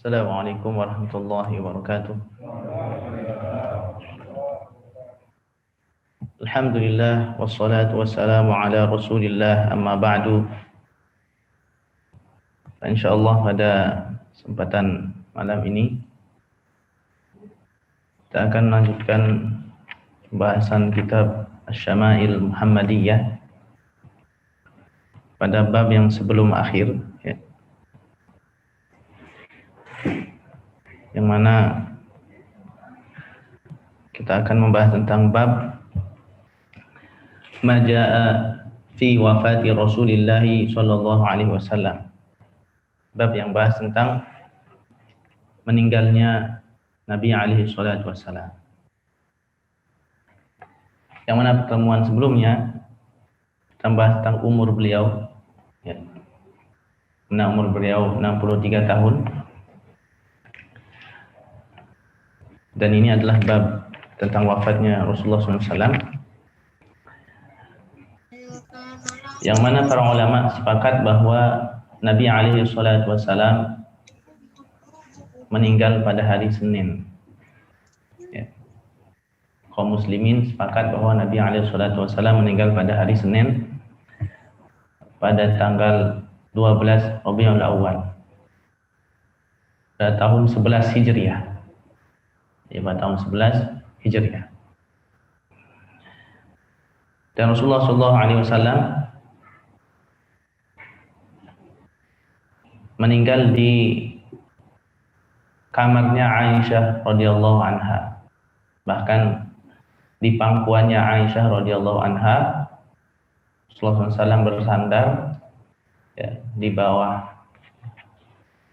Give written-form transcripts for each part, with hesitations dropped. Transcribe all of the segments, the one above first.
Assalamualaikum warahmatullahi wabarakatuh. Alhamdulillah wassalatu wassalamu ala Rasulillah amma ba'du. Insyaallah pada kesempatan malam ini kita akan melanjutkan pembahasan kitab Asy-Syama'il Muhammadiyah pada bab yang sebelum akhir, ya. Yang mana kita akan membahas tentang bab ma jaa fi wafati Rasulillah sallallahu alaihi wasallam. Bab yang bahas tentang meninggalnya Nabi alaihi salatu wasallam. Yang mana pertemuan sebelumnya kita bahas tentang umur beliau, ya. Umur beliau 63 tahun. Dan ini adalah bab tentang wafatnya Rasulullah SAW, yang mana para ulama sepakat bahwa Nabi alaihi salatu wassalam meninggal pada hari Senin, ya. Kaum muslimin sepakat bahwa Nabi alaihi salatu wassalam meninggal pada hari Senin pada tanggal 12 Rabiul Awal pada tahun 11 Hijriah. Pada tahun 11 Hijriah. Dan Rasulullah SAW meninggal di kamarnya Aisyah radhiyallahu anha. Bahkan di pangkuannya Aisyah radhiyallahu anha, Rasulullah SAW bersandar, ya, di bawah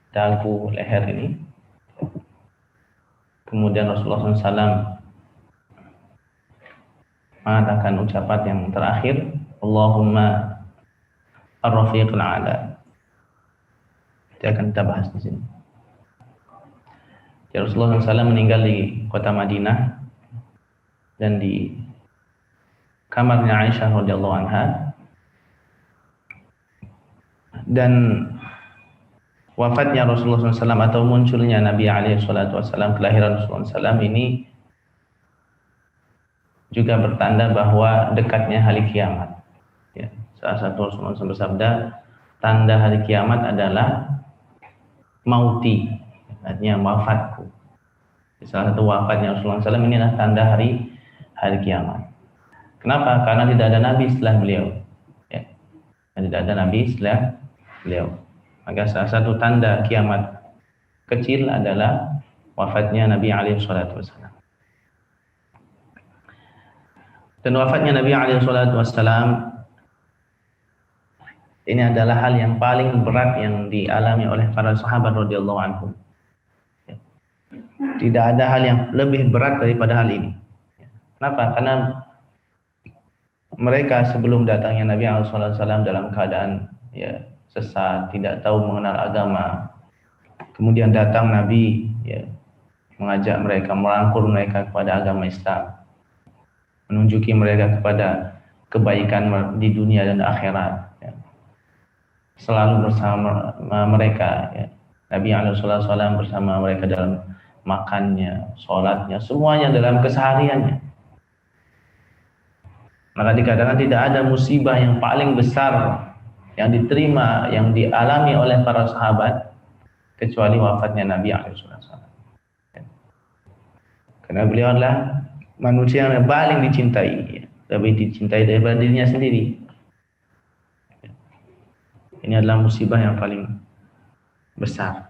dagu leher ini. Kemudian Rasulullah SAW mengatakan ucapan yang terakhir, Allahumma ar-rafiqul a'la. Itu akan kita bahas di sini. Ya, Rasulullah SAW meninggal di kota Madinah dan di kamarnya Aisyah radhiyallahu anha. Dan wafatnya Rasulullah SAW atau munculnya Nabi SAW, kelahiran Rasulullah SAW ini juga bertanda bahwa dekatnya hari kiamat, ya. Salah satu Rasulullah SAW bersabda, tanda hari kiamat adalah mauti, artinya wafatku. Salah satu wafatnya Rasulullah SAW ini adalah tanda hari kiamat. Kenapa? Karena tidak ada Nabi setelah beliau, ya. Tidak ada Nabi setelah beliau. Maka salah satu tanda kiamat kecil adalah wafatnya Nabi alaihi salatu wasallam. Dan wafatnya Nabi alaihi salatu wasallam ini adalah hal yang paling berat yang dialami oleh para sahabat radhiyallahu anhum. Tidak ada hal yang lebih berat daripada hal ini. Kenapa? Karena mereka sebelum datangnya Nabi alaihi salatu wasallam dalam keadaan, ya, sesat, tidak tahu mengenal agama. Kemudian datang Nabi, ya, mengajak mereka, merangkul mereka kepada agama Islam, menunjuki mereka kepada kebaikan di dunia dan akhirat, ya. Selalu bersama mereka, ya. Nabi SAW bersama mereka dalam makannya, sholatnya, semuanya dalam kesehariannya. Maka dikatakan tidak ada musibah yang paling besar yang diterima, yang dialami oleh para sahabat kecuali wafatnya Nabi SAW. Karena beliau adalah manusia yang paling dicintai, lebih dicintai daripada dirinya sendiri. Ini adalah musibah yang paling besar.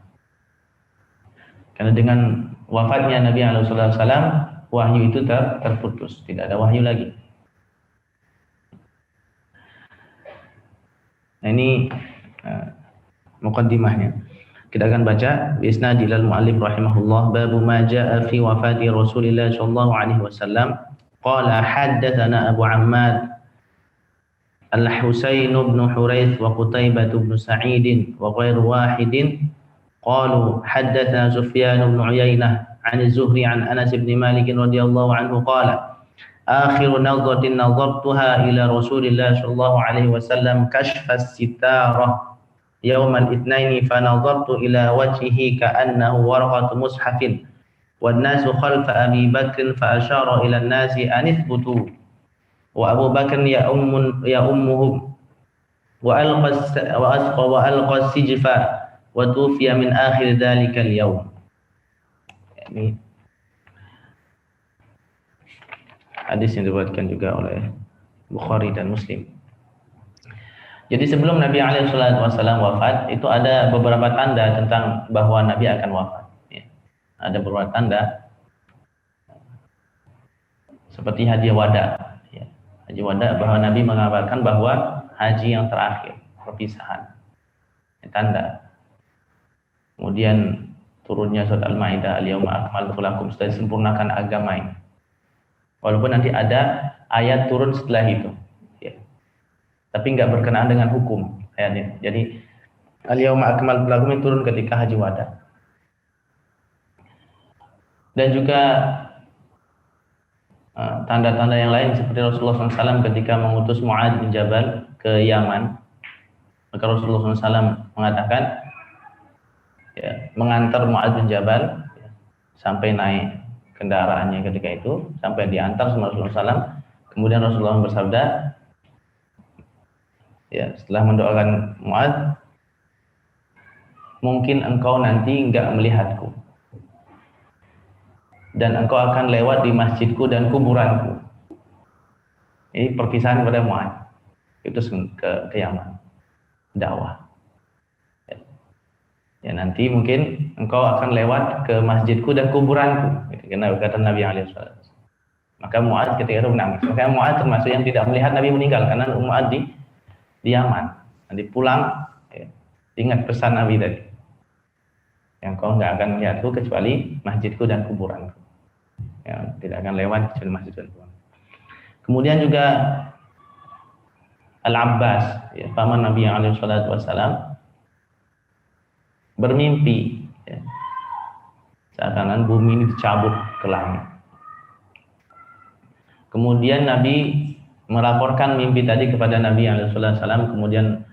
Karena dengan wafatnya Nabi SAW, wahyu itu terputus, tidak ada wahyu lagi. Nah, ini muqaddimahnya. Kita akan baca bisnadil al-muallif rahimahullah, bab ma jaa fi wafati Rasulillah sallallahu alaihi wasallam. Qala haddatsana Abu Ammar Al-Husain bin Hurayth wa Qutaibah bin Sa'id wa ghairu wahidin qalu haddatsana Sufyan bin Uyainah 'an az-Zuhri 'an Anas bin Malik radhiyallahu anhu qala akhiru nadhatin nadhartuha ila Rasulillah sallallahu alaihi wasallam kashfa as-sitarah yaumal itsnaini fa nadartu ila wajhihi ka'annahu warqatu mushafin wan nasu khalfa Abi Bakr fa asyara ila an-nasi an ithbutu wa Abu Bakr ya ummuhum wa alqa sijfa wa tufiya min akhir dzalikal yaum. Ini hadis yang diriwayatkan juga oleh Bukhari dan Muslim. Jadi sebelum Nabi SAW wafat, itu ada beberapa tanda tentang bahwa Nabi akan wafat. Ya. Ada beberapa tanda seperti haji wada. Ya. Haji wada bahwa Nabi mengabarkan bahwa haji yang terakhir, perpisahan. Ya, tanda. Kemudian turunnya surat Al-Maidah, al-yauma akmaltu lakum, sudah disempurnakan agama ini. Walaupun nanti ada ayat turun setelah itu, ya. Tapi nggak berkenaan dengan hukum ayatnya. Jadi al-yauma akmaltu lakum itu turun ketika haji wada. Dan juga tanda-tanda yang lain seperti Rasulullah SAW ketika mengutus Mu'adz bin Jabal ke Yaman, maka Rasulullah SAW mengatakan, ya, mengantar Mu'adz bin Jabal, ya, sampai naik kendaraannya ketika itu, sampai diantar sama Rasulullah SAW. Kemudian Rasulullah bersabda, ya, setelah mendoakan Mu'adz, mungkin engkau nanti enggak melihatku, dan engkau akan lewat di masjidku dan kuburanku. Ini perpisahan kepada Mu'adz, itu ke Yaman, dakwah. Ya, nanti mungkin engkau akan lewat ke masjidku dan kuburanku, karena kata Nabi SAW. Maka Mu'adz ketika itu menangis. Maka Mu'adz termasuk yang tidak melihat Nabi meninggal, karena Mu'adz di Yaman. Nanti pulang, ya, ingat pesan Nabi tadi, yang kau nggak akan melihatku kecuali masjidku dan kuburanku. Ya, tidak akan lewat kecuali masjid dan kuburan. Kemudian juga Al-Abbas, ya, paman Nabi SAW, bermimpi, ya, seakan-akan bumi ini dicabut ke langit. Kemudian Nabi melaporkan mimpi tadi kepada Nabi SAW. Kemudian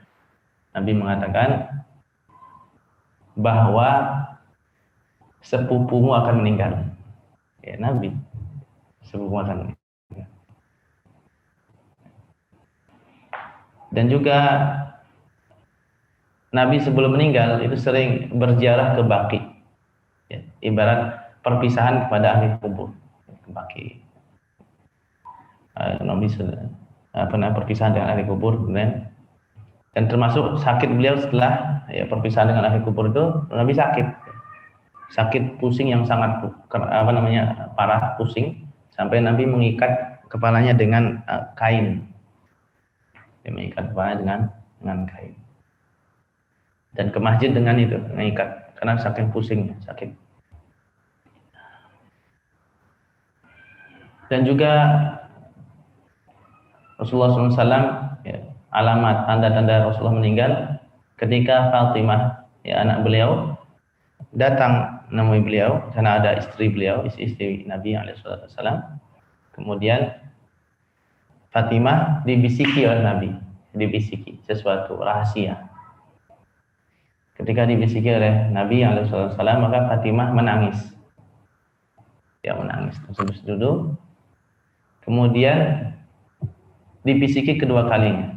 Nabi mengatakan bahwa sepupumu akan meninggal. Ya, Nabi, sepupumu akan meninggal. Dan juga Nabi sebelum meninggal itu sering berziarah ke Baqi, ya, ibarat perpisahan kepada ahli kubur, ke Baqi. Nabi pernah perpisahan dengan ahli kubur, dan termasuk sakit beliau setelah, ya, perpisahan dengan ahli kubur itu, Nabi sakit pusing yang sangat parah, pusing sampai Nabi mengikat kepalanya dengan kain, dia mengikat kepalanya dengan kain. Dan ke masjid dengan itu, mengikat, karena saking pusingnya, sakit. Dan juga Rasulullah SAW, ya, alamat tanda-tanda Rasulullah meninggal ketika Fatimah, ya, anak beliau, datang menemui beliau, karena ada istri beliau, istri Nabi SAW. Kemudian Fatimah dibisiki oleh Nabi, dibisiki sesuatu rahasia. Ketika dibisiki oleh Nabi SAW, maka Fatimah menangis. Dia menangis, terus duduk. Kemudian dibisiki kedua kalinya.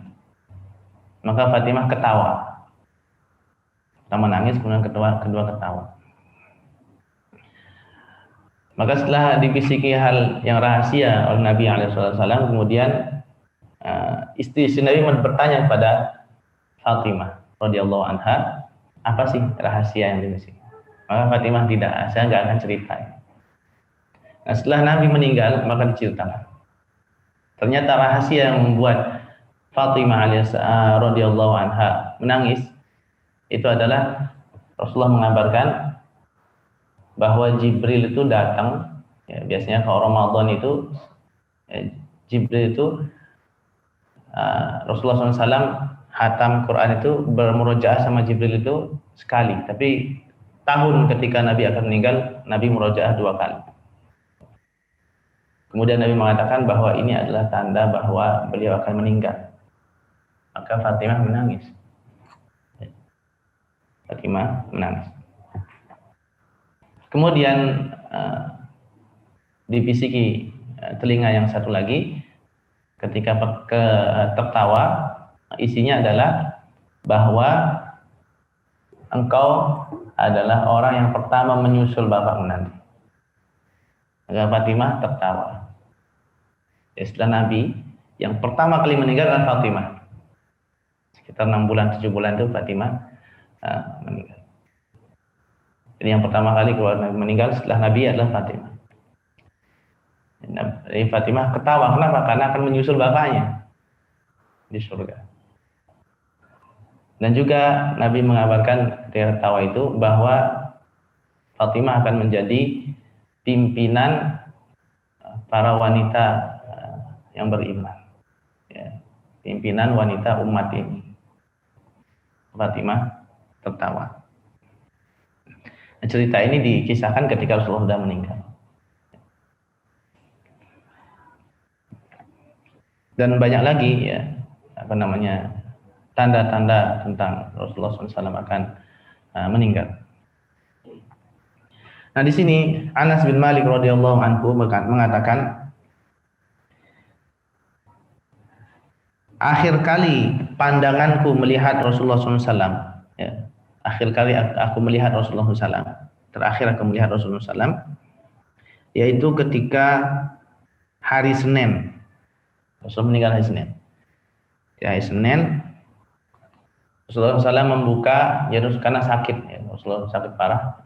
Maka Fatimah ketawa. Pertama menangis, kemudian kedua ketawa. Maka setelah dibisiki hal yang rahasia oleh Nabi SAW, kemudian istri Nabi bertanya kepada Fatimah radhiyallahu anha, apa sih rahasia yang dibisiki? Maka Fatimah, tidak, saya nggak akan cerita. Nah, setelah Nabi meninggal, maka diceritakan. Ternyata rahasia yang membuat Fatimah radhiyallahu anha menangis itu adalah Rasulullah mengabarkan bahwa Jibril itu datang, ya, biasanya kalau Ramadan itu, ya, Jibril itu Rasulullah SAW hatam Quran itu bermurojaah sama Jibril itu sekali, tapi tahun ketika Nabi akan meninggal, Nabi murojaah 2 kali. Kemudian Nabi mengatakan bahwa ini adalah tanda bahwa beliau akan meninggal. Maka Fatimah menangis. Fatimah menangis. Kemudian dibisiki telinga yang satu lagi ketika tertawa, isinya adalah bahwa engkau adalah orang yang pertama menyusul bapakmu nanti. Maka Fatimah tertawa. Setelah Nabi, yang pertama kali meninggal adalah Fatimah. Sekitar 6 bulan, 7 bulan itu Fatimah meninggal. Jadi yang pertama kali keluar meninggal setelah Nabi adalah Fatimah. Jadi Fatimah ketawa, kenapa? Karena akan menyusul bapaknya di surga. Dan juga Nabi mengabarkan dari tawa itu bahwa Fatimah akan menjadi pimpinan para wanita yang beriman, ya, pimpinan wanita umat ini. Fatimah tertawa. Nah, cerita ini dikisahkan ketika Rasulullah sudah meninggal. Dan banyak lagi ya tanda-tanda tentang Rasulullah SAW akan meninggal. Nah di sini Anas bin Malik radhiyallahu anhu mengatakan, akhir kali pandanganku melihat Rasulullah SAW, ya, akhir kali aku melihat Rasulullah SAW, terakhir aku melihat Rasulullah SAW, yaitu ketika hari Senin. Rasul meninggal hari Senin. Ya, hari Senin Rasulullah SAW membuka, ya karena sakit, ya, Rasulullah sakit parah.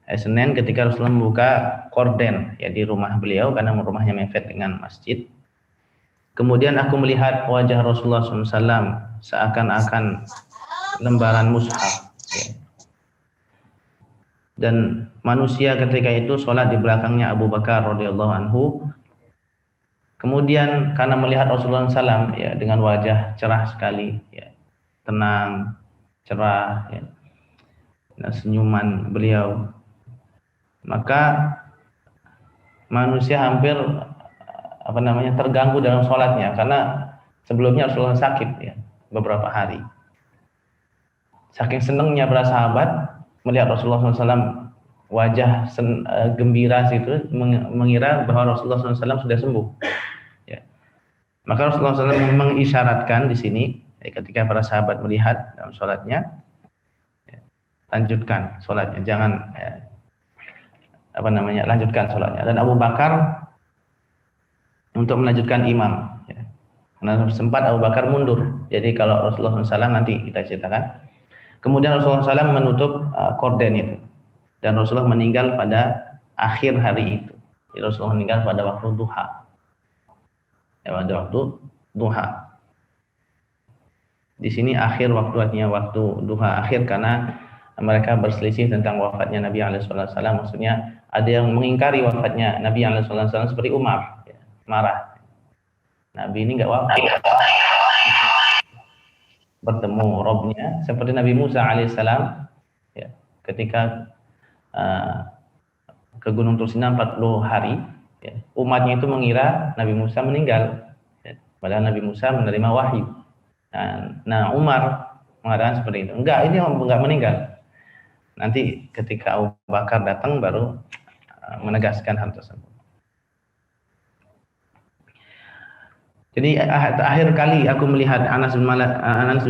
Hari Senin ketika Rasulullah membuka korden, ya di rumah beliau karena rumahnya mepet dengan masjid. Kemudian aku melihat wajah Rasulullah SAW seakan-akan lembaran mushaf. Ya. Dan manusia ketika itu sholat di belakangnya Abu Bakar radhiyallahu anhu. Kemudian karena melihat Rasulullah SAW ya dengan wajah cerah sekali, ya, tenang, cerah, ya, dan senyuman beliau, maka manusia hampir terganggu dalam sholatnya karena sebelumnya Rasulullah sakit ya beberapa hari. Saking senangnya para sahabat melihat Rasulullah SAW wajah gembira situ, mengira bahwa Rasulullah SAW sudah sembuh. Ya. Maka Rasulullah SAW mengisyaratkan di sini ketika para sahabat melihat dalam sholatnya, ya, lanjutkan sholatnya, jangan lanjutkan sholatnya. Dan Abu Bakar untuk melanjutkan imam. Ya. Karena sempat Abu Bakar mundur. Jadi kalau Rasulullah SAW nanti kita ceritakan. Kemudian Rasulullah SAW menutup korden itu. Dan Rasulullah meninggal pada akhir hari itu. Jadi Rasulullah meninggal pada waktu duha. Ya, pada waktu duha. Di sini akhir waktunya waktu duha akhir karena mereka berselisih tentang wafatnya Nabi SAW. Maksudnya ada yang mengingkari wafatnya Nabi SAW seperti Umar, ya, marah. Nabi ini nggak wafat. Bertemu Robnya seperti Nabi Musa alaihissalam, ya, ketika ke Gunung Tursina 40 hari, ya, umatnya itu mengira Nabi Musa meninggal, ya, padahal Nabi Musa menerima wahyu. Nah Umar mengatakan seperti itu, enggak, ini enggak meninggal. Nanti ketika Abu Bakar datang baru menegaskan hal tersebut. Jadi akhir kali aku melihat Anas bin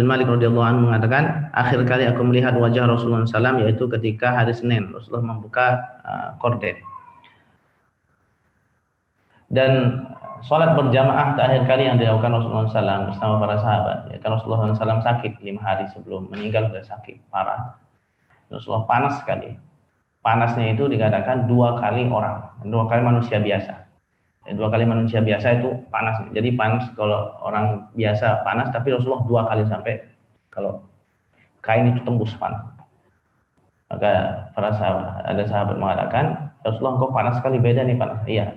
Malik radhiyallahu anhu mengatakan, akhir kali aku melihat wajah Rasulullah SAW yaitu ketika hari Senin Rasulullah membuka korden. Dan sholat berjamaah terakhir kali yang dilakukan Rasulullah SAW bersama para sahabat. Ya, karena Rasulullah SAW sakit 5 hari sebelum meninggal, sudah sakit parah. Rasulullah panas sekali. Panasnya itu dikatakan 2 kali orang, 2 kali manusia biasa. 2 kali manusia biasa itu panas. Jadi panas kalau orang biasa panas, tapi Rasulullah 2 kali sampai kalau kain itu tembus panas. Maka para sahabat, ada sahabat mengatakan, Rasulullah kok panas sekali, beda nih panas. Iya,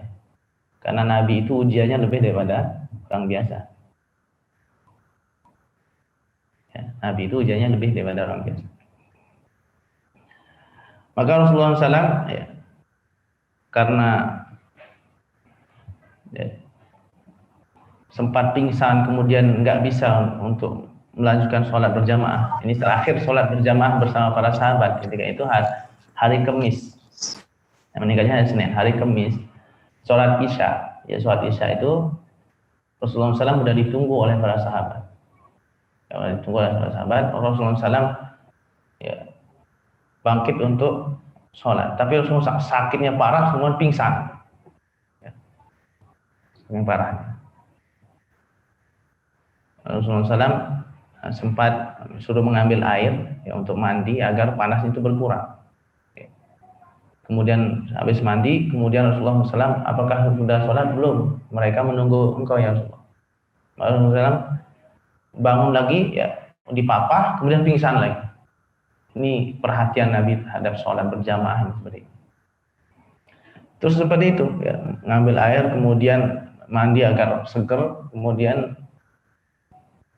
karena Nabi itu ujiannya lebih daripada orang biasa. Ya, Nabi itu ujiannya lebih daripada orang biasa. Maka Rasulullah SAW ya, karena ya, sempat pingsan kemudian nggak bisa untuk melanjutkan sholat berjamaah. Ini terakhir sholat berjamaah bersama para sahabat. Ketika itu hari Kamis. Meninggalnya hari Senin. Hari Kamis, sholat Isya. Ya, sholat Isya itu Rasulullah SAW sudah ditunggu oleh para sahabat. Ya, ditunggu oleh para sahabat. Rasulullah SAW ya, bangkit untuk sholat. Tapi Rasulullah sakitnya parah, semua pingsan. Ya, yang parah. Rasulullah SAW sempat suruh mengambil air ya, untuk mandi agar panas itu berkurang. Kemudian habis mandi, kemudian Rasulullah SAW, apakah sudah sholat belum? Mereka menunggu engkau ya Rasulullah. Rasulullah SAW bangun lagi, ya dipapah, kemudian pingsan lagi. Ini perhatian Nabi terhadap sholat berjamaah seperti itu. Terus seperti itu, ya, ngambil air, kemudian mandi agar seger, kemudian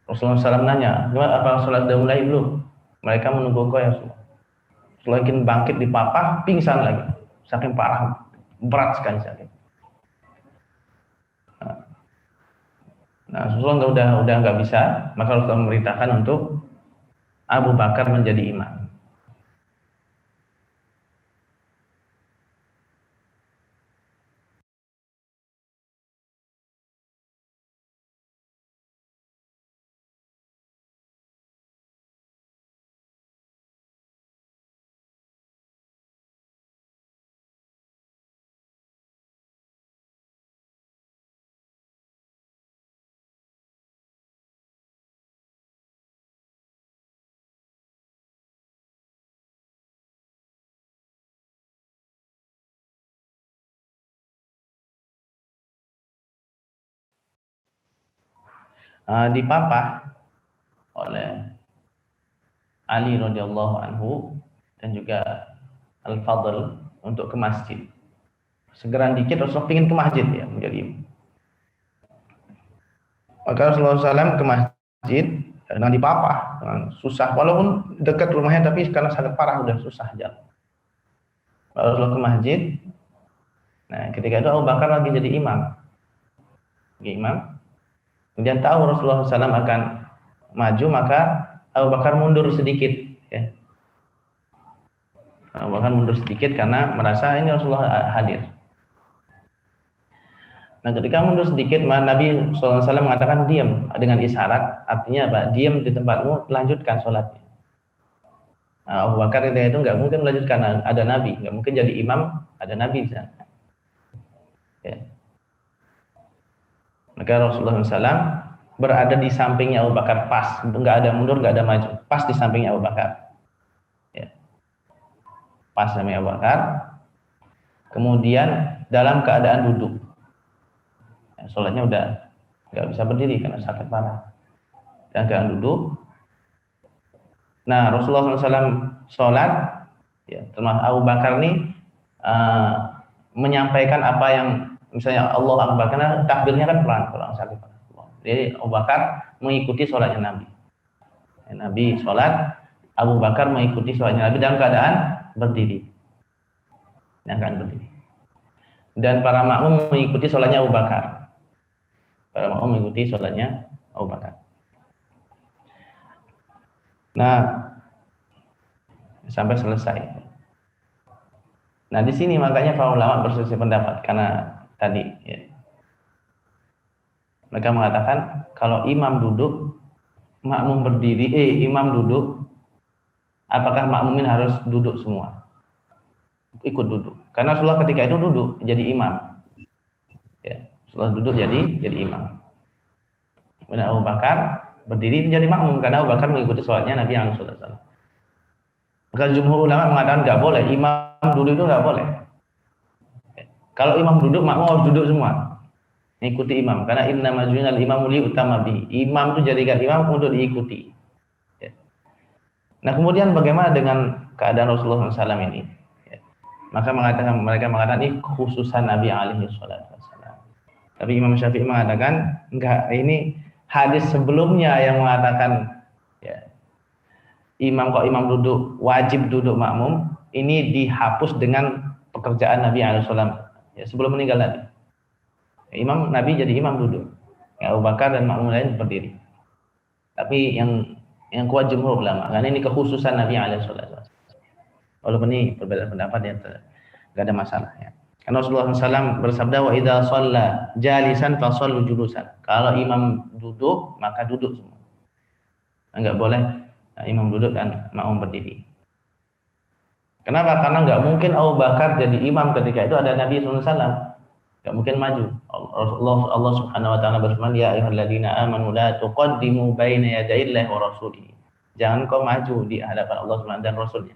Rasulullah SAW nanya, apa sholat sudah mulai belum? Mereka menunggu engkau ya Rasulullah. Selain bangkit dipapah, pingsan lagi, saking parah, berat sekali sakit. Nah, Rasulullah udah nggak bisa, maka Rasulullah memerintahkan untuk Abu Bakar menjadi imam. Dipapah oleh Ali radhiyallahu anhu dan juga Al-Fadl untuk ke masjid. Segera dikit Rasulullah ingin ke masjid ya menjadi imam. Maka Rasulullah SAW ke masjid dengan dipapah, dengan susah, walaupun dekat rumahnya tapi karena sangat parah udah susah jalan. Rasulullah ke masjid. Nah, ketika itu Abu Bakar lagi jadi imam. Kemudian tahu Rasulullah SAW akan maju, maka Abu Bakar mundur sedikit. Ya. Abu Bakar mundur sedikit karena merasa ini Rasulullah hadir. Nah, ketika mundur sedikit, Nabi SAW mengatakan diam dengan isyarat, artinya apa? Diam di tempatmu, lanjutkan sholatnya. Nah, Abu Bakar itu nggak mungkin melanjutkan, ada Nabi, nggak mungkin jadi imam, ada Nabi di sana. Ya. Maka Rasulullah SAW berada di sampingnya Abu Bakar pas, nggak ada mundur, nggak ada maju, pas di sampingnya Abu Bakar. Ya. Pas samping Abu Bakar. Kemudian dalam keadaan duduk. Ya, sholatnya udah nggak bisa berdiri karena sakit parah. Dan keadaan duduk. Nah, Rasulullah SAW sholat, ya, termasuk Abu Bakar nih menyampaikan apa yang misalnya Allah Akbar, karena takbirnya kan pelan sakit. Jadi Abu Bakar mengikuti sholatnya Nabi. Nabi sholat, Abu Bakar mengikuti sholatnya Nabi dalam keadaan berdiri. Dan para makmum mengikuti sholatnya Abu Bakar. Nah, sampai selesai. Nah, di sini makanya para ulama berselisih pendapat karena tadi ya, mereka mengatakan kalau imam duduk, makmum berdiri, imam duduk, apakah makmumin harus duduk semua? Ikut duduk. Karena Rasulullah ketika itu duduk jadi imam. Ya, Rasulullah duduk jadi imam. Kemudian Abu Bakar berdiri menjadi makmum karena Abu Bakar mengikuti sholatnya Nabi yang sallallahu alaihi wasallam. Maka jumhur ulama mengatakan nggak boleh, imam duduk itu nggak boleh. Kalau imam duduk, makmum harus duduk semua. Mengikuti imam. Karena innama ju'ilal imamu liutama bi. Imam itu jadikan imam untuk diikuti. Ya. Nah, kemudian bagaimana dengan keadaan Rasulullah SAW ini? Ya. Maka mereka mengatakan ini khususan Nabi alaihi wasallam. Tapi Imam Syafi'i mengatakan enggak, ini hadis sebelumnya yang mengatakan ya, imam duduk wajib duduk makmum, ini dihapus dengan pekerjaan Nabi alaihi wasallam. Ya, sebelum meninggal Nabi. Ya, Nabi jadi imam duduk. Ya, Abu Bakar dan makmum lain berdiri. Tapi yang kuat jumhur ulama, karena ini kekhususan Nabi alaihi wasallam. Walaupun ini perbedaan pendapat ya, enggak ada masalah ya. Karena Rasulullah SAW bersabda, wa idza shalla jalisan fa shallu julusan. Kalau imam duduk, maka duduk semua. Enggak boleh imam duduk dan makmum berdiri. Kenapa? Karena enggak mungkin Abu Bakar jadi imam ketika itu ada Nabi SAW. Enggak mungkin maju. Allah Subhanahu wa taala berfirman, ya ayyuhalladzina amanu la tuqaddimu baina yadayillahi wa rasulihi. Jangan kau maju di hadapan Allah Subhanahu dan Rasulnya.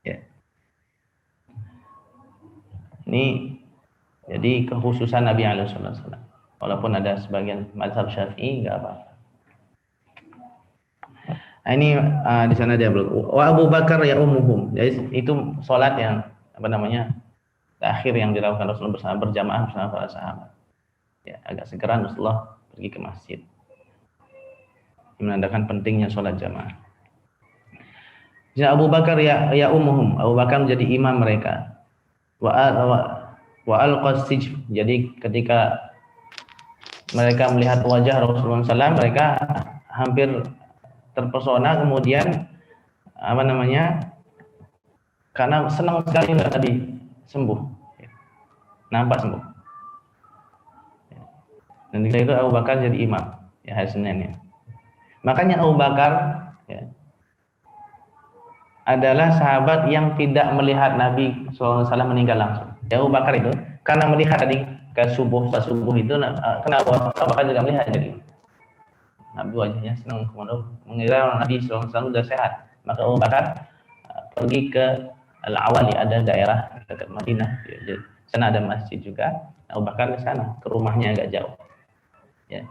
Ya. Ini jadi kekhususan Nabi alaihi wasallam. Walaupun ada sebagian mazhab Syafi'i enggak apa-apa. Nah, ini di sana dia wa Abu Bakar ya ummuhum. Jadi itu salat yang terakhir yang dilakukan Rasulullah bersama berjamaah bersama para sahabat. Ya, agak segera Rasulullah pergi ke masjid. Ini menandakan pentingnya salat jamaah. Jadi Abu Bakar ya ummuhum. Abu Bakar menjadi imam mereka. Wa al-qasij. Jadi ketika mereka melihat wajah Rasulullah SAW, mereka hampir terpesona, kemudian karena senang sekali tadi sembuh, nampak sembuh. Dan ketika itu Abu Bakar jadi imam ya hari Senin ya. Makanya Abu Bakar ya, adalah sahabat yang tidak melihat Nabi SAW meninggal langsung. Ya, Abu Bakar itu karena melihat tadi ke subuh itu, kenapa Abu Bakar juga melihat jadi Nabi wajahnya senang, kemudian mengira Nabi SAW sudah sehat. Maka Abu Bakar pergi ke Al-Awali, ada daerah dekat Madinah. Di sana ada masjid juga. Abu Bakar ke sana, ke rumahnya agak jauh. Ya.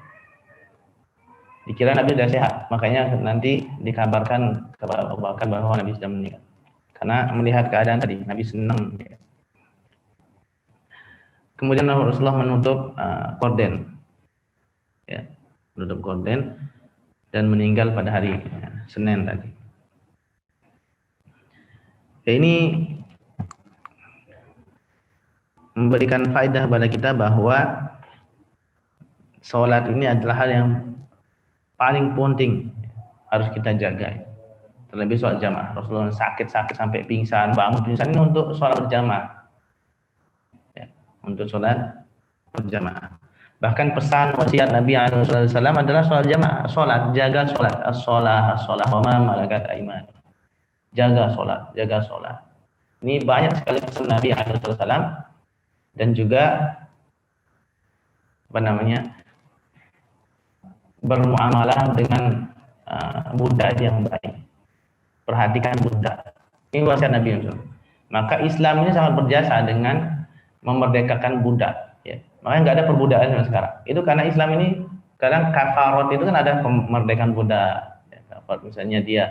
Dikira Nabi sudah sehat, makanya nanti dikabarkan kepada Abu Bakar bahwa Nabi sudah meninggal. Karena melihat keadaan tadi, Nabi senang. Ya. Kemudian Rasulullah menutup korden. Ya. Menutup korden dan meninggal pada hari Senin tadi. Ya, ini memberikan faedah kepada kita bahwa sholat ini adalah hal yang paling penting harus kita jaga. Terlebih sholat jamaah. Rasulullah sakit sampai pingsan, bangun pingsan ini untuk sholat berjamaah. Ya, untuk sholat berjamaah. Bahkan pesan wasiat Nabi SAW adalah sholat jamaah, jaga sholat, as-sholah, wa ma malakat aiman. Jaga sholat. Ini banyak sekali pesan Nabi SAW dan juga bermuamalah dengan budak yang baik. Perhatikan budak. Ini wasiat Nabi SAW. Maka Islam ini sangat berjasa dengan memerdekakan budak. Ya. Makanya nggak ada perbudakan sama sekarang. Itu karena Islam ini kadang kafarat itu kan ada kemerdekaan budak. Ya, kafarat misalnya dia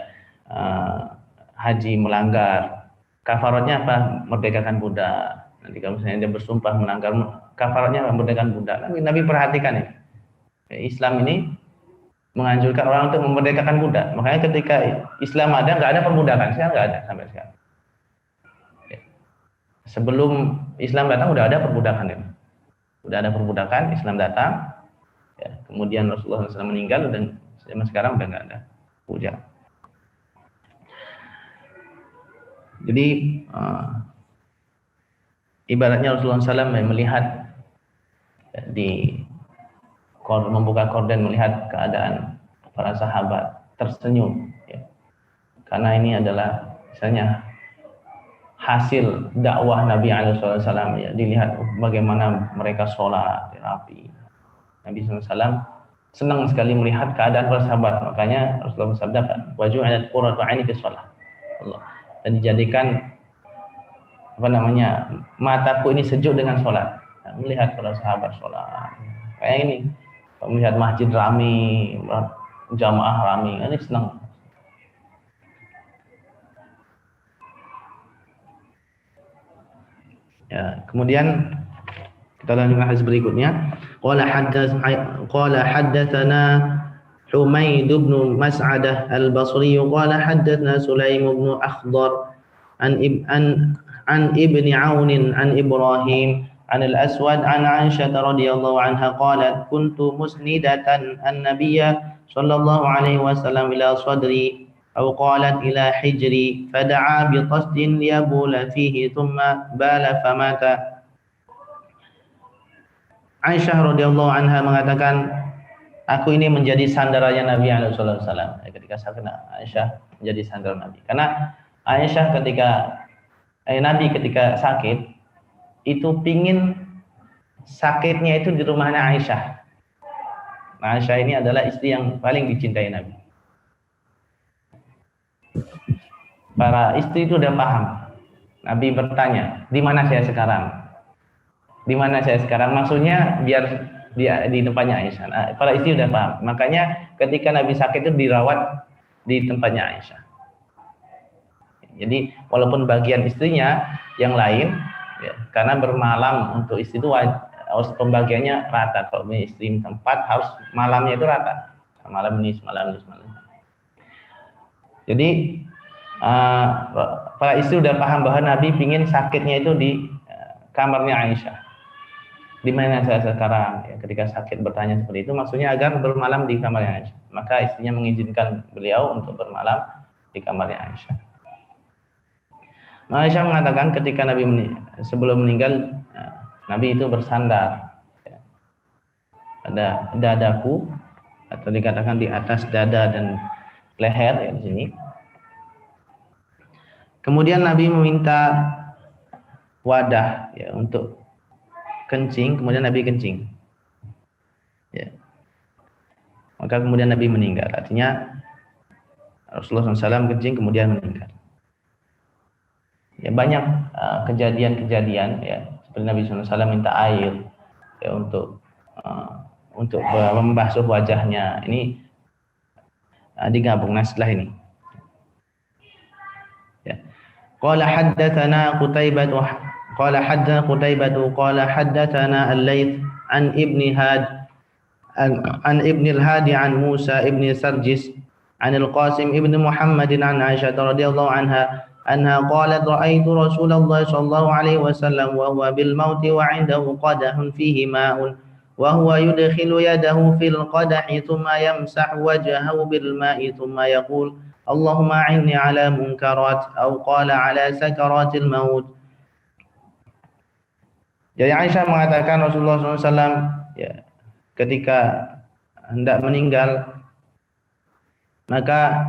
haji melanggar, kafaratnya apa? Merdekakan budak. Nanti kalau misalnya dia bersumpah melanggar, kafaratnya merdekakan budak. Nabi perhatikan ini. Ya, Islam ini menganjurkan orang untuk memerdekakan budak. Makanya ketika Islam ada, nggak ada perbudakan. Sekarang nggak ada sampai sekarang. Ya. Sebelum Islam datang udah ada perbudakan ini. Udah ada perbudakan, Islam datang, ya, kemudian Rasulullah SAW meninggal dan zaman sekarang udah nggak ada budak. Jadi ibaratnya Rasulullah SAW melihat ya, membuka korden melihat keadaan para sahabat tersenyum, ya. Karena ini adalah misalnya hasil dakwah Nabi SAW, ya, dilihat bagaimana mereka sholat rapi. Nabi SAW senang sekali melihat keadaan para sahabat, makanya Rasulullah bersabda, waju'alat qurratu 'aini fi shalah. Allah. Dan dijadikan mataku ini sejuk dengan sholat. Nah, melihat para sahabat sholat. Kayak ini, melihat masjid ramai, jamaah ramai, ini senang. Ya, kemudian kita lanjutkan hadis berikutnya. Qala haddatsana Humaid bin Mas'adah al-Basri qala haddatsana Sulaim bin Akhdar an Ibni Aun an Ibrahim عن الأسود عن عائشة رضي الله عنها قالت كنت مسندة النبي صلى الله عليه وسلم إلى صدري أو قالت إلى حجري فدعا بقصد ليبول فيه ثم بال فمات. Aisyah radhiyallahu anha mengatakan, aku ini menjadi sandarannya Nabi sallallahu alaihi wasallam. Ketika Aisyah menjadi sandaran Nabi. Karena Aisyah Nabi ketika sakit itu pingin sakitnya itu di rumahnya Aisyah. Nah, Aisyah ini adalah istri yang paling dicintai Nabi. Para istri itu udah paham. Nabi bertanya, di mana saya sekarang? Di mana saya sekarang? Maksudnya biar dia di tempatnya Aisyah. Nah, para istri udah paham. Makanya ketika Nabi sakit itu dirawat di tempatnya Aisyah. Jadi walaupun bagian istrinya yang lain, ya, karena bermalam untuk istri itu harus pembagiannya rata. Kalau istri tempat harus malamnya itu rata. Malam ini, semalam ini, semalam. Jadi para istri udah paham bahwa Nabi pingin sakitnya itu di kamarnya Aisyah. Di mana saya sekarang? Ya, ketika sakit bertanya seperti itu, maksudnya agar bermalam di kamarnya Aisyah. Maka istrinya mengizinkan beliau untuk bermalam di kamarnya Aisyah. Aisyah mengatakan ketika Nabi sebelum meninggal, Nabi itu bersandar pada dadaku, atau dikatakan di atas dada dan leher ya di sini. Kemudian Nabi meminta wadah ya untuk kencing, kemudian Nabi kencing. Ya. Maka kemudian Nabi meninggal. Artinya Rasulullah SAW kencing kemudian meninggal. Ya, banyak kejadian-kejadian ya seperti Nabi SAW minta air ya untuk membasuh wajahnya. Ini digabung setelah ini. Ya. Qala haddatsana Qutaibah qala haddatsana Qutaibah qala haddatsana Al-Laits an Ibni Had an Ibn al-Hadi an Musa ibn Sarjis an Al-Qasim ibn Muhammad an Aisyah radhiyallahu anha أنها قالت رأيت رسول الله صلى الله عليه وسلم وهو بالموت وعنده قدح فيه ماء وهو يدخل يده في القدح ثم يمسح وجهه بالماء ثم يقول اللهم أعني على منكرات أو قال على سكرات الموت. Jadi Aisyah mengatakan Rasulullah SAW ya, ketika hendak meninggal maka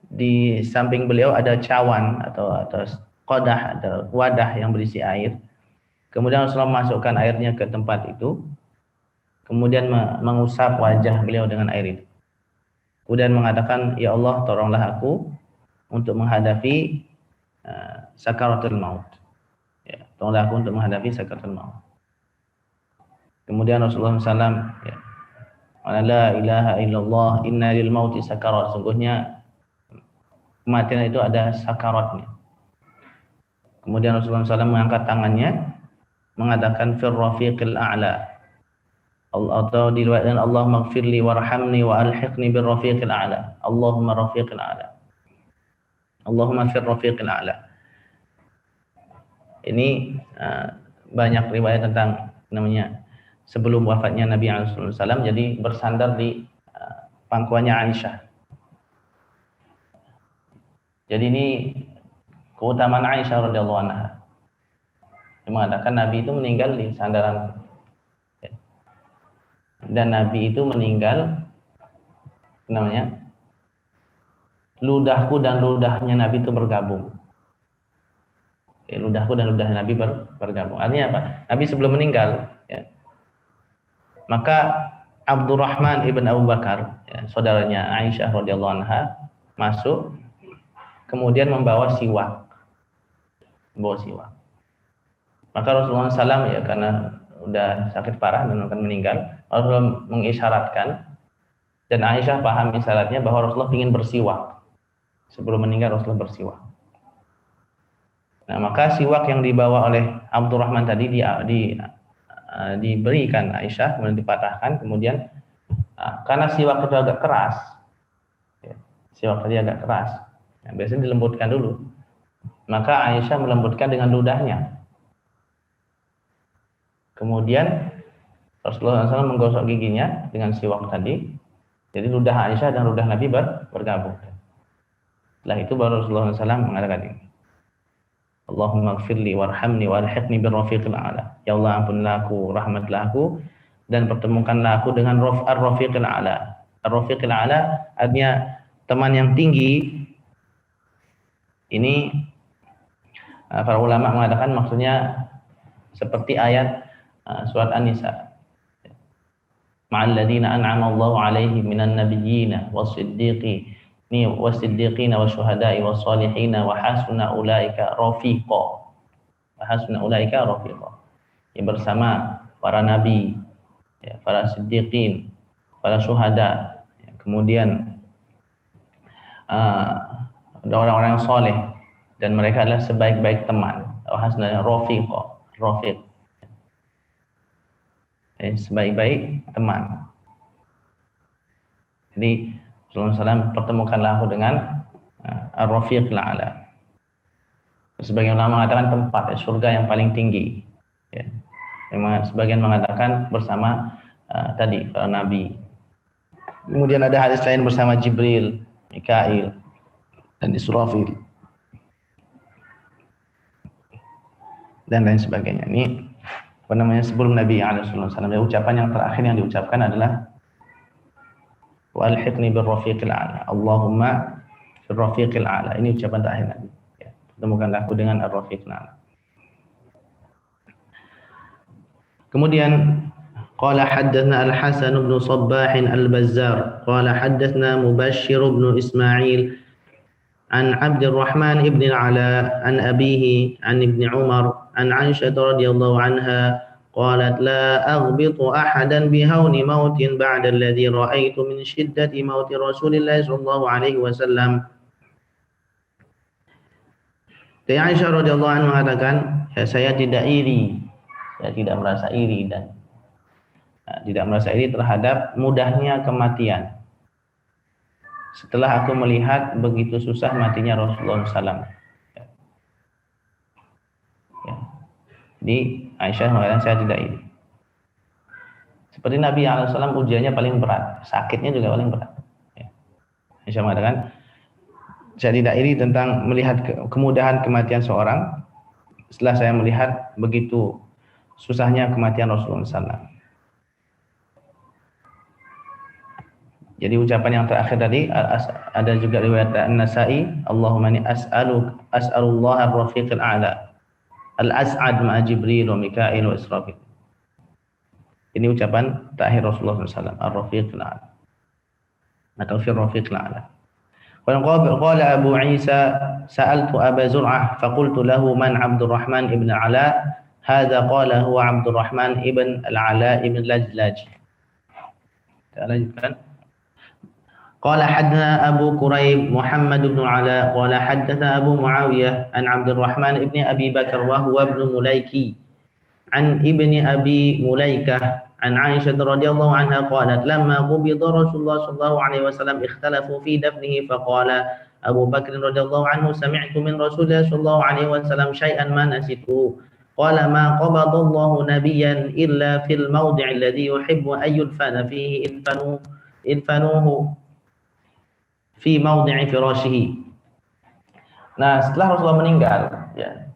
di samping beliau ada cawan atau qadah atau wadah yang berisi air. Kemudian Rasulullah masukkan airnya ke tempat itu. Kemudian mengusap wajah beliau dengan air itu. Kemudian mengatakan, "Ya Allah, tolonglah aku untuk menghadapi sakaratul maut." Ya, tolonglah aku untuk menghadapi sakaratul maut. Kemudian Rasulullah SAW ya, "La ilaha illallah, inna lil mauti sakarat." Sungguhnya kematian itu ada sakaratnya. Kemudian Rasulullah SAW mengangkat tangannya, mengatakan fir rafiqil a'la. Atau diriwayatkan Allahumma ighfirli warhamni wa alhiqni bir rafiqil a'la. Allahumma rafiqil a'la. Allahumma fir rafiqil a'la. Ini banyak riwayat tentang namanya sebelum wafatnya Nabi SAW, jadi bersandar di pangkuannya Aisyah. Jadi ini keutamaan Aisyah radhiyallahu anha. Dia mengatakan Nabi itu meninggal di sandaran. Dan Nabi itu meninggal ludahku dan ludahnya Nabi itu bergabung. Ludahku dan ludahnya Nabi bergabung. Artinya apa? Nabi sebelum meninggal ya, maka Abdurrahman ibn Abu Bakar ya, saudaranya Aisyah radhiyallahu anha masuk, kemudian membawa siwak. Maka Rasulullah SAW ya karena udah sakit parah dan akan meninggal, Rasulullah mengisyaratkan dan Aisyah paham isyaratnya bahwa Rasulullah ingin bersiwak. Sebelum meninggal Rasulullah bersiwak. Nah, maka siwak yang dibawa oleh Abdurrahman tadi diberikan Aisyah, kemudian dipatahkan, kemudian karena siwak itu agak keras, ya, siwak tadi agak keras. Nah, biasanya dilembutkan dulu. Maka Aisyah melembutkan dengan ludahnya. Kemudian Rasulullah SAW menggosok giginya dengan siwak tadi. Jadi ludah Aisyah dan ludah Nabi bergabung. Setelah itu baru Rasulullah SAW mengatakan ini. Allahumma gfirli warhamni walhiqni birrafiqil a'la. Ya Allah, ampunilah aku, rahmatlah aku, dan pertemukanlah aku dengan ar-rafiqil a'la. Ar-rafiqil a'la artinya teman yang tinggi. Ini para ulama mengatakan maksudnya seperti ayat surat An-Nisa. Ma'al ladzina an'ama Allahu 'alaihim minan nabiyyina was-siddiqina wasyuhada'i was-shalihin wa hasuna ulaika rafiqa. Wa hasuna ulaika rafiqa. Ya, bersama para nabi, ya, para siddiqin, para syuhada, ya, kemudian ada orang-orang yang soleh dan mereka adalah sebaik-baik teman. Wa hasuna rafiqa, rafiq. Sebaik-baik teman. Jadi Rasulullah SAW pertemukanlah aku dengan ar-rafiq al-a'la. Sebagian ulama mengatakan tempat surga yang paling tinggi. Ya. Sebagian mengatakan bersama tadi para nabi. Kemudian ada hadis lain bersama Jibril, Mikail, dan Israfil, dan lain sebagainya. Ini apa namanya, sebelum Nabi SAW. Ucapan yang terakhir yang diucapkan adalah walhiqni birrafiqil a'la. Allahumma birrafiqil a'la. Ini ucapan terakhir Nabi. Ya, pertemukanlah aku dengan ar-rafiqil a'la. Kemudian qala haddatsana al-Hasan bin Shabbah al-Bazzar qala haddatsana Mubashshir bin Ismail an Abdurrahman ibn al-Ala an abihi an ibn Umar an Aisyah radhiyallahu anha qalat la aghbitu ahadan bihawni mautin ba'da alladhi ra'aitu min shiddati mauti Rasulillah sallallahu alaihi wasallam. Dari Aisyah radhiyallahu anha mengatakan, ya, saya tidak iri, saya tidak merasa iri dan tidak merasa iri terhadap mudahnya kematian setelah aku melihat begitu susah matinya Rasulullah SAW. Ya. Jadi Aisyah mengatakan saya tidak iri. Seperti Nabi SAW ujiannya paling berat, sakitnya juga paling berat. Ya. Aisyah mengatakan saya tidak iri tentang melihat kemudahan kematian seorang setelah saya melihat begitu susahnya kematian Rasulullah SAW. Jadi ucapan yang terakhir tadi ada juga riwayat An-Nasa'i, Allahumma inni as'alullah ar-rafiqil a'la al-as'ad ma'a Jibril wa Mikail wa Israfil. Ini ucapan terakhir Rasulullah SAW, ar-rafiqil a'la atau fi ar-rafiqil a'la. Qala Abu Isa sa'altu Aba Zur'ah faqultu lahu man Abdurrahman ibn Ala hadha qala huwa Abdurrahman ibn al-Ala ibn Lajlaj. Kita lanjutkan. قال حدثنا أبو كريب محمد بن علاء قال حدثنا أبو معاوية عن عبد الرحمن بن أبي بكر وهو ابن مليكي عن ابن أبي مليكة عن عائشة رضي الله عنها قالت لما قبض رسول الله صلى الله عليه وسلم اختلفوا في دفنه فقال أبو بكر رضي الله عنه سمعت من رسول الله صلى الله عليه وسلم شيئا ما نسيته قال ما قبض الله نبيا إلا في الموضع الذي يحب أن يدفن فيه إدفنوه fi maudhi'i firashihi. Nah, setelah Rasulullah meninggal, ya,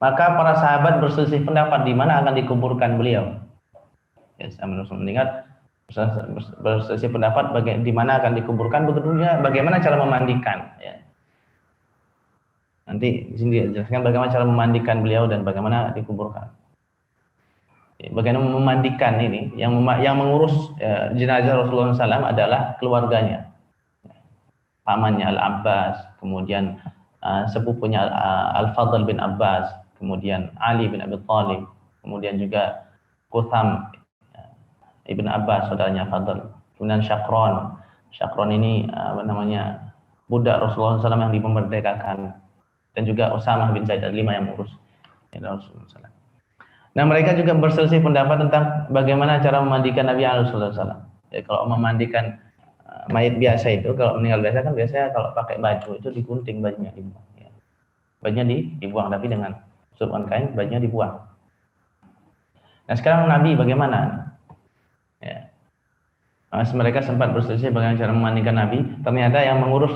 maka para sahabat berselisih pendapat di mana akan dikuburkan beliau. Ya, setelah Rasulullah meninggal, berselisih pendapat di mana akan dikuburkan, betulnya bagaimana cara memandikan. Ya. Nanti di sini dijelaskan bagaimana cara memandikan beliau dan bagaimana dikuburkan. Ya, bagaimana memandikan ini, yang mengurus jenazah Rasulullah SAW adalah keluarganya. Pamannya Al-Abbas, kemudian sepupunya Al-Fadl bin Abbas, kemudian Ali bin Abi Thalib, kemudian juga Qutham ibn Abbas, saudaranya Fadl, kemudian Syakron. Syakron ini budak Rasulullah SAW yang dimerdekakan, dan juga Usamah bin Zaid, ada 5 yang mengurus Rasulullah SAW. Nah, mereka juga berselisih pendapat tentang bagaimana cara memandikan Nabi Rasulullah SAW. Jadi kalau memandikan mayat biasa itu, kalau meninggal biasa kan biasanya kalau pakai baju itu digunting bajunya, bajunya dibuang, tapi dengan tutupkan kain, bajunya dibuang. Nah sekarang Nabi bagaimana? Ya. Mereka sempat berselisih bagaimana cara memandikan Nabi. Ternyata yang mengurus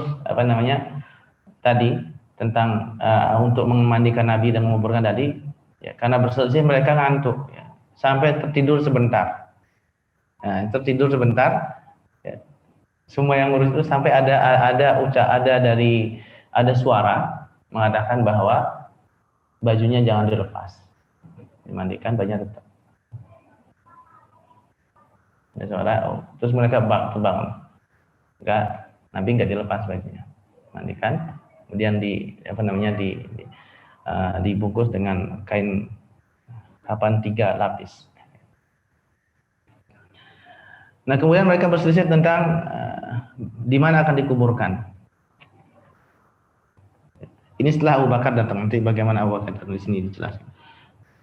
tadi tentang untuk memandikan Nabi dan menguburkan tadi, ya, karena berselisih mereka ngantuk, ya, sampai tertidur sebentar. Nah, tertidur sebentar. Ya. Semua yang ngurus itu sampai ada suara mengatakan bahwa bajunya jangan dilepas, dimandikan, bajunya tetap. Ya, suara, terus mereka bangun. Enggak, Nabi enggak dilepas bajunya, mandikan, kemudian dibungkus dengan kain kapan 3 lapis. Nah kemudian mereka berselisih tentang di mana akan dikuburkan. Ini setelah Abu Bakar datang, nanti bagaimana Abu Bakar datang di sini dijelaskan.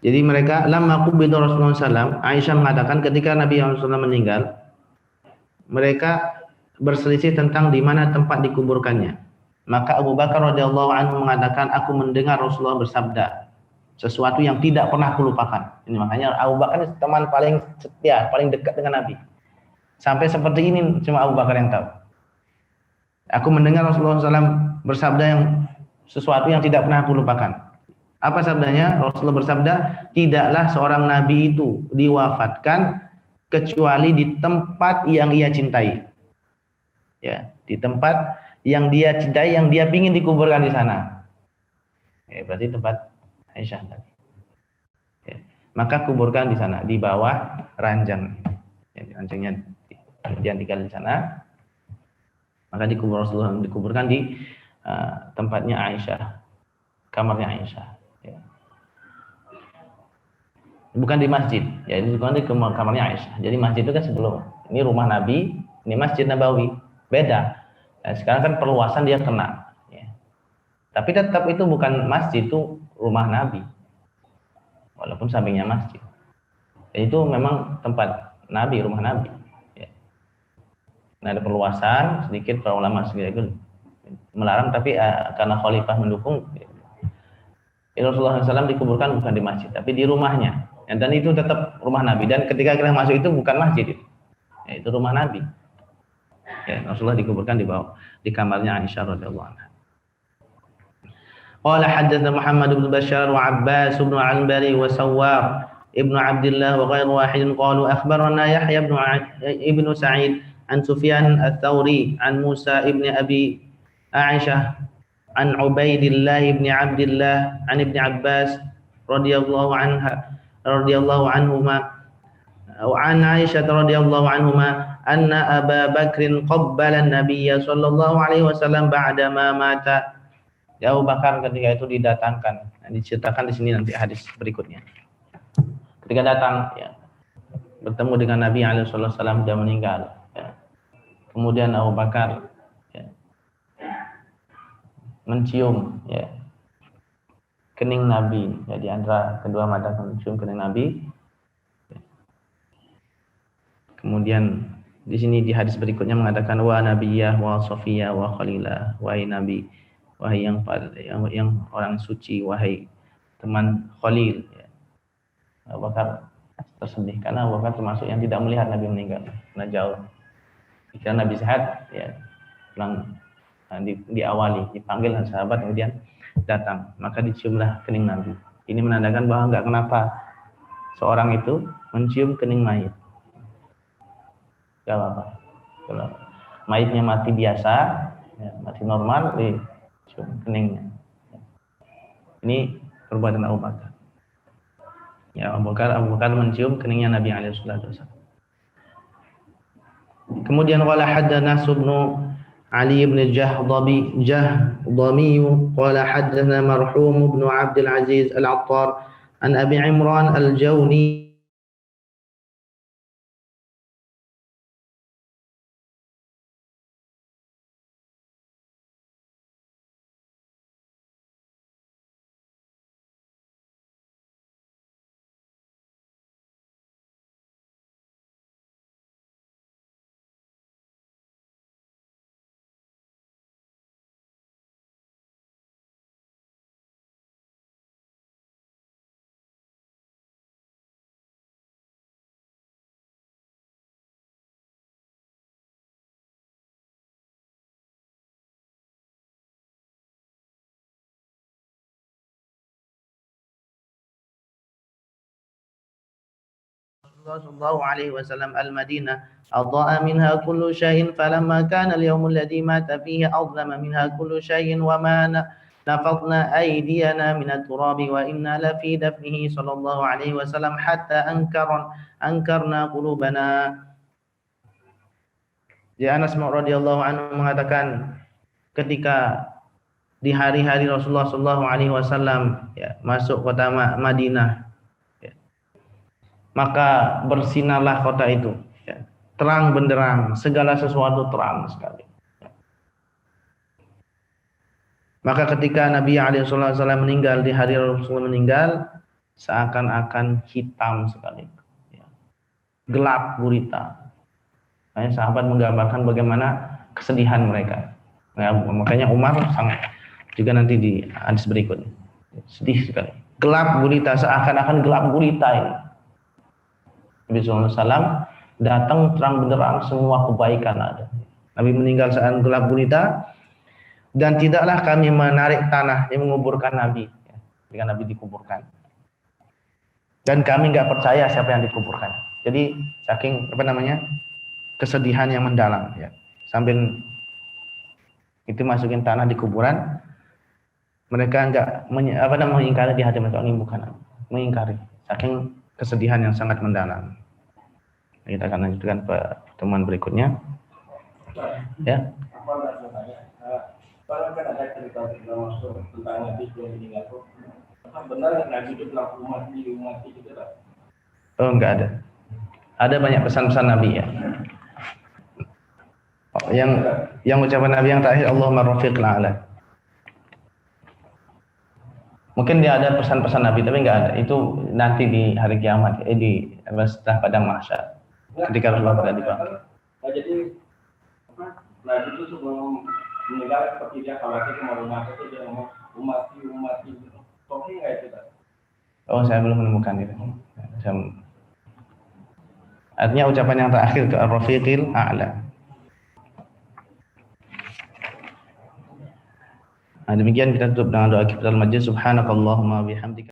Jadi mereka lamma qubida Rasulullah SAW, Aisyah mengatakan ketika Nabi SAW meninggal, mereka berselisih tentang di mana tempat dikuburkannya. Maka Abu Bakar radhiyallahu anhu mengatakan, aku mendengar Rasulullah bersabda sesuatu yang tidak pernah kulupakan. Ini makanya Abu Bakar teman paling setia, paling dekat dengan Nabi. Sampai seperti ini cuma Abu Bakar yang tahu. Aku mendengar Rasulullah SAW bersabda sesuatu yang tidak pernah aku lupakan. Apa sabdanya? Rasulullah bersabda, tidaklah seorang nabi itu diwafatkan kecuali di tempat yang ia cintai. Ya, di tempat yang dia cintai, yang dia ingin dikuburkan di sana. Ya, berarti tempat Aisyah tadi. Ya, maka kuburkan di sana, di bawah ranjang. Ya, ranjangnya kemudian tinggal di sana. Maka dikuburkan di tempatnya Aisyah, kamarnya Aisyah. Ya. Bukan di masjid, ya ini bukan di kamarnya Aisyah. Jadi masjid itu kan sebelum. Ini rumah Nabi, ini Masjid Nabawi, beda. Nah, sekarang kan perluasan dia kena. Ya. Tapi tetap itu bukan masjid, itu rumah Nabi, walaupun sampingnya masjid. Dan itu memang tempat Nabi, rumah Nabi. Ya. Nah ada perluasan sedikit, para ulama sedikit melarang, tapi karena khalifah mendukung, Rasulullah SAW dikuburkan bukan di masjid, tapi di rumahnya. Dan itu tetap rumah Nabi. Dan ketika kita masuk itu bukan masjid, itu rumah Nabi. Ya, Rasulullah dikuburkan di bawah, di kamarnya Aisyah radhiyallahu anha. Qala haddatsana Muhammad bin Bashar wa Abbas bin Al-Bari wa Sawwar ibnu Abdullah wa ghairu wahidin qalu akhbarana Yahya ibn Sa'id an Sufyan ats-Tsauri an Musa ibn Abi Aisyah an Ubaidillah ibn Abdullah an Ibn Abbas radhiyallahu anhuma wa an Aisyah radhiyallahu anhuma anna Abu Bakr qabbala an-nabiy sallallahu alaihi wasallam ba'da ma mata. Ya, Abu Bakar ketika itu didatangkan. Nah, diceritakan di sini nanti hadis berikutnya. Ketika datang, ya, bertemu dengan Nabi alaihi wasallam sudah meninggal. Ya. Kemudian Abu Bakar, ya, mencium, ya, kening Nabi, ya, di antara kedua mata mencium kening Nabi. Ya. Kemudian di sini di hadis berikutnya mengatakan wa nabiyah wa safiyah wa khalilah, wahai Nabi, wahai yang orang suci, wahai teman Khalil. Ya. Abu Bakar tersedih karena Abu Bakar termasuk yang tidak melihat Nabi meninggal, karena jauh. Jika Nabi sehat, ya pulang, diawali, dipanggil dan sahabat, kemudian datang, maka diciumlah kening Nabi. Ini menandakan bahwa enggak kenapa seorang itu mencium kening mayit. Enggak apa-apa. Kalau mayitnya mati biasa, ya, mati normal, dicium keningnya. Ini perbuatan Abu Bakar. Ya, Abu Bakar mencium keningnya Nabi alaihi wasallam. Kemudian qala haddatsana Subnu Ali bin Jahdami qala haddatsana marhum ibn Abdul Aziz Al-Attar an Abi Imran Al-Jawni Rasulullah sallallahu alaihi wasallam al-Madinah adha'a minha kullu syai'in falamma kana al-yawm alladhi mata fihi adlama minha kullu syai'in wa ma نفضنا أيدينا من التراب وإنا لفي دفنه صلى الله عليه وسلم حتى أنكرنا قلوبنا. Anas radhiyallahu anhu mengatakan ketika di hari-hari Rasulullah sallallahu alaihi wasallam masuk kota Madinah, maka bersinarlah kota itu, terang benderang, segala sesuatu terang sekali. Maka ketika Nabi SAW meninggal, di hari Rasulullah meninggal, seakan-akan hitam sekali, gelap gulita. Sahabat menggambarkan bagaimana kesedihan mereka. Makanya Umar sangat, juga nanti di hadis berikutnya, sedih sekali. Gelap gulita, seakan-akan gelap gulita ini. Nabi SAW datang terang benderang, semua kebaikan ada. Nabi meninggal saat gelap gulita. Dan tidaklah kami menarik tanah yang menguburkan Nabi, ketika Nabi dikuburkan. Dan kami nggak percaya siapa yang dikuburkan. Jadi saking kesedihan yang mendalam, sambil itu masukin tanah di kuburan, mereka nggak mengingkari di hati mereka, ini bukan, mengingkari saking kesedihan yang sangat mendalam. Kita akan lanjutkan pertemuan berikutnya. Ya. Kan ada cerita masuk tentang Nabi yang meninggal itu, benar Nabi itu telah umat gitu tak? Oh, enggak ada. Ada banyak pesan-pesan Nabi ya. Yang ucapan Nabi yang terakhir, Allahumma rafiqil a'la. Mungkin dia ada pesan-pesan Nabi tapi enggak ada. Itu nanti di hari kiamat, setelah padang mahsyar. Ketika Rasulullah berada di bawah. Jadi Nabi itu sebelum meninggal seperti dia khawatir sama umat itu, dia ngomong umat itu tohi nggak itu kan? Oh, saya belum menemukan itu. Artinya ucapan yang terakhir itu ar-rafiqil a'la. Demikian kita tutup dengan doa kita al-majlis. Subhanakallahumma bihamdika